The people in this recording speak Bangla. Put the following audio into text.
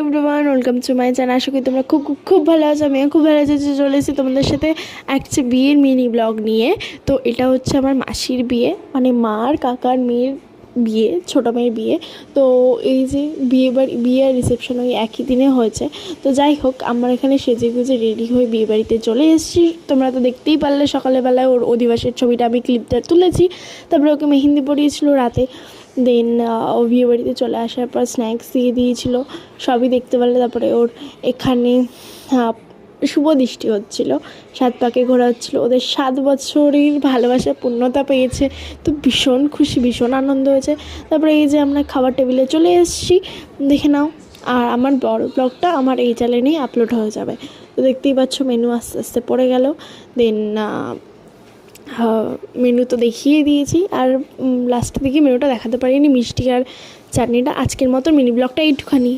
Everyone, welcome to my channel. আশা করি তোমরা খুব খুব খুব ভালো আছো। আমিও খুব ভালো আছি। চলে এসেছি তোমাদের সাথে একটা বিয়ের মিনি ব্লগ নিয়ে। তো এটা হচ্ছে আমার মাসির বিয়ে, মানে মার কাকার মেয়ের বিয়ে, ছোটো মেয়ের বিয়ে। তো এই যে বিয়ে আর রিসেপশন ওই একই দিনে হয়েছে। তো যাই হোক, আমরা এখানে সেজে গুজে রেডি হয়ে বিয়ে বাড়িতে চলে এসেছি। তোমরা তো দেখতেই পারলে সকালবেলায় ওর অধিবাসের ছবিটা আমি ক্লিপটা তুলেছি। তারপরে ওকে মেহেন্দি পরিয়েছিল রাতে। দেন ও বিয়ে বাড়িতে চলে আসার পর স্ন্যাক্স দিয়ে দিয়েছিল, সবই দেখতে পারলে। তারপরে ওর এখানে শুভ দৃষ্টি হচ্ছিলো, 7 পাকে ঘোরা হচ্ছিলো। ওদের 7 বছরের ভালোবাসা পূর্ণতা পেয়েছে, তো ভীষণ খুশি, ভীষণ আনন্দ হয়েছে। তারপরে এই যে আমরা খাবার টেবিলে চলে এসেছি, দেখে নাও। আর আমার বড় ব্লগটা আমার এই চ্যানেলেই আপলোড হয়ে যাবে। তো দেখতেই পাচ্ছ মেনু আস্তে আস্তে পড়ে গেল। দেন মেনু তো দেখিয়ে দিয়েছি, আর লাস্টের দিকে মেনুটা দেখাতে পারিনি, মিষ্টি আর চাটনিটা। আজকের মতো মিনি ব্লগটা এইটুখানি।